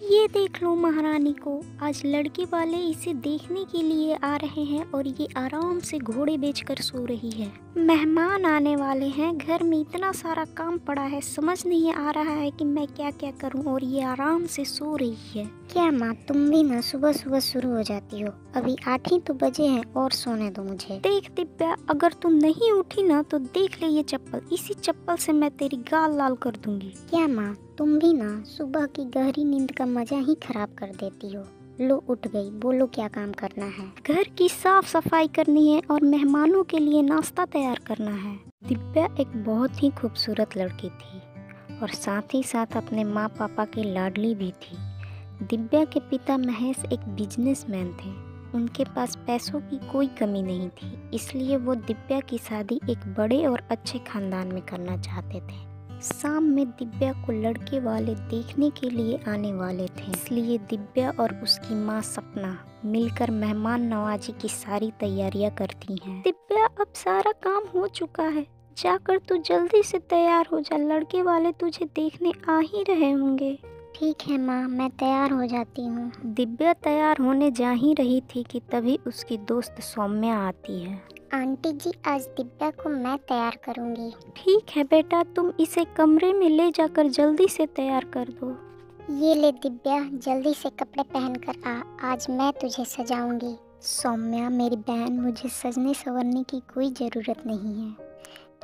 ये देख लो महारानी को, आज लड़के वाले इसे देखने के लिए आ रहे हैं और ये आराम से घोड़े बेचकर सो रही है। मेहमान आने वाले हैं, घर में इतना सारा काम पड़ा है, समझ नहीं आ रहा है कि मैं क्या क्या करूं, और ये आराम से सो रही है। क्या माँ, तुम भी ना सुबह सुबह शुरू हो जाती हो? अभी 8 ही तो बजे हैं और सोने दो मुझे। देख दिव्या, अगर तुम नहीं उठी ना तो देख ले ये चप्पल, इसी चप्पल से मैं तेरी गाल लाल कर दूंगी। क्या माँ, तुम भी ना सुबह की गहरी नींद का मजा ही खराब कर देती हो। लो उठ गई, बोलो क्या काम करना है? घर की साफ सफाई करनी है और मेहमानों के लिए नाश्ता तैयार करना है। दिव्या एक बहुत ही खूबसूरत लड़की थी और साथ ही साथ अपने माँ पापा की लाडली भी थी। दिव्या के पिता महेश एक बिजनेसमैन थे। उनके पास पैसों की कोई कमी नहीं थी, इसलिए वो दिव्या की शादी एक बड़े और अच्छे खानदान में करना चाहते थे। शाम में दिव्या को लड़के वाले देखने के लिए आने वाले थे, इसलिए दिव्या और उसकी माँ सपना मिलकर मेहमान नवाजी की सारी तैयारियां करती हैं। दिव्या, अब सारा काम हो चुका है, जाकर तू जल्दी से तैयार हो जा, लड़के वाले तुझे देखने आ ही रहे होंगे। ठीक है माँ, मैं तैयार हो जाती हूँ। दिव्या तैयार होने जा ही रही थी कि तभी उसकी दोस्त सौम्या आती है। आंटी जी, आज दिव्या को मैं तैयार करूँगी। ठीक है बेटा, तुम इसे कमरे में ले जाकर जल्दी से तैयार कर दो। ये ले दिव्या, जल्दी से कपड़े पहन कर आ, आज मैं तुझे सजाऊंगी। सौम्या मेरी बहन, मुझे सजने संवरने की कोई ज़रूरत नहीं है,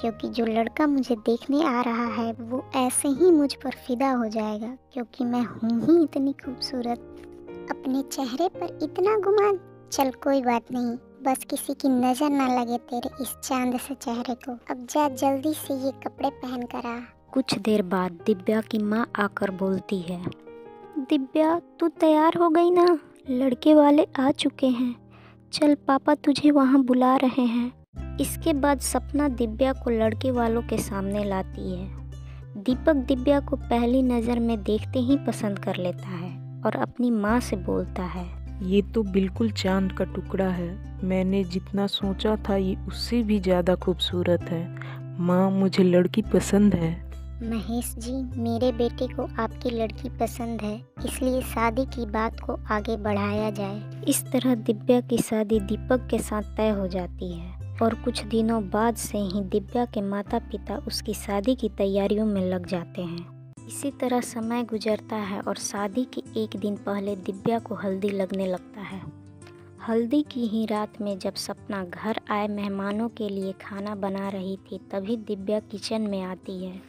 क्योंकि जो लड़का मुझे देखने आ रहा है वो ऐसे ही मुझ पर फिदा हो जाएगा, क्योंकि मैं हूँ ही इतनी खूबसूरत। अपने चेहरे पर इतना गुमान, चल कोई बात नहीं, बस किसी की नज़र ना लगे तेरे इस चांद से चेहरे को। अब जा जल्दी से ये कपड़े पहन कर आ। कुछ देर बाद दिव्या की माँ आकर बोलती है, दिव्या तू तैयार हो गई ना, लड़के वाले आ चुके हैं, चल पापा तुझे वहाँ बुला रहे हैं। इसके बाद सपना दिव्या को लड़के वालों के सामने लाती है। दीपक दिव्या को पहली नज़र में देखते ही पसंद कर लेता है और अपनी माँ से बोलता है, ये तो बिल्कुल चांद का टुकड़ा है, मैंने जितना सोचा था ये उससे भी ज़्यादा खूबसूरत है। माँ, मुझे लड़की पसंद है। महेश जी, मेरे बेटे को आपकी लड़की पसंद है, इसलिए शादी की बात को आगे बढ़ाया जाए। इस तरह दिव्या की शादी दीपक के साथ तय हो जाती है और कुछ दिनों बाद से ही दिव्या के माता पिता उसकी शादी की तैयारियों में लग जाते हैं। इसी तरह समय गुजरता है और शादी के एक दिन पहले दिव्या को हल्दी लगने लगता है। हल्दी की ही रात में जब सपना घर आए मेहमानों के लिए खाना बना रही थी, तभी दिव्या किचन में आती है।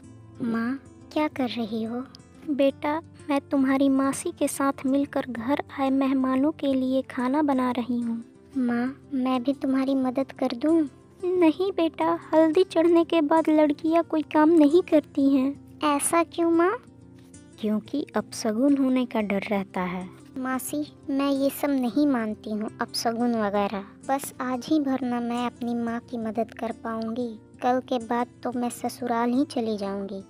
माँ, क्या कर रही हो? बेटा, मैं तुम्हारी मासी के साथ मिलकर घर आए मेहमानों के लिए खाना बना रही हूँ। माँ, मैं भी तुम्हारी मदद कर दूँ? नहीं बेटा, हल्दी चढ़ने के बाद लड़कियाँ कोई काम नहीं करती हैं। ऐसा क्यों माँ? क्योंकि अपशगुन होने का डर रहता है। मासी, मैं ये सब नहीं मानती हूँ अपशगुन वगैरह। बस आज ही भरना मैं अपनी माँ की मदद कर पाऊँगी, कल के बाद तो मैं ससुराल ही चली जाऊँगी।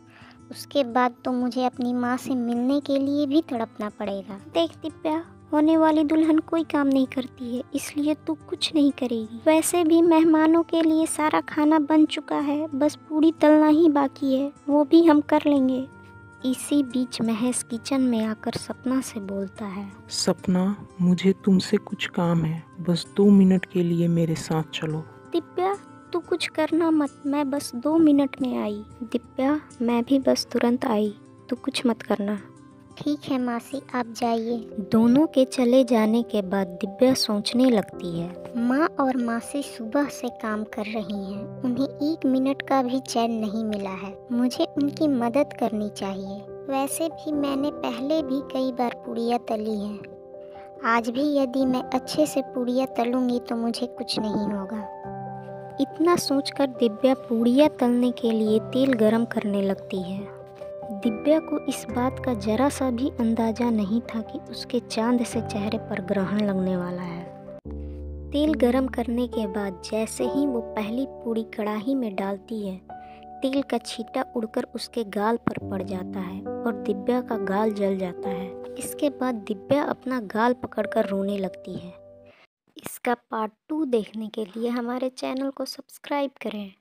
उसके बाद तो मुझे अपनी माँ से मिलने के लिए भी तड़पना पड़ेगा। देख दिव्या, होने वाली दुल्हन कोई काम नहीं करती है, इसलिए तू कुछ नहीं करेगी। वैसे भी मेहमानों के लिए सारा खाना बन चुका है, बस पूड़ी तलना ही बाकी है, वो भी हम कर लेंगे। इसी बीच महेश किचन में आकर सपना से बोलता है, सपना, मुझे तुमसे कुछ काम है, बस 2 मिनट के लिए मेरे साथ चलो। दिव्या, तू कुछ करना मत, मैं बस 2 मिनट में आई। दिव्या, मैं भी बस तुरंत आई, तू कुछ मत करना। ठीक है मासी, आप जाइए। दोनों के चले जाने के बाद दिव्या सोचने लगती है। माँ और मासी सुबह से काम कर रही हैं, उन्हें 1 मिनट का भी चैन नहीं मिला है। मुझे उनकी मदद करनी चाहिए। वैसे भी मैंने पहले भी कई बार पूड़ियाँ तली हैं। आज भी यदि मैं अच्छे से पूड़ियाँ तलूंगी तो मुझे कुछ नहीं होगा। इतना सोचकर दिव्या पूड़ियाँ तलने के लिए तेल गरम करने लगती है। दिव्या को इस बात का जरा सा भी अंदाजा नहीं था कि उसके चांद से चेहरे पर ग्रहण लगने वाला है। तेल गरम करने के बाद जैसे ही वो पहली पूड़ी कढ़ाई में डालती है, तेल का छींटा उड़कर उसके गाल पर पड़ जाता है और दिव्या का गाल जल जाता है। इसके बाद दिव्या अपना गाल पकड़कर रोने लगती है। इसका पार्ट 2 देखने के लिए हमारे चैनल को सब्सक्राइब करें।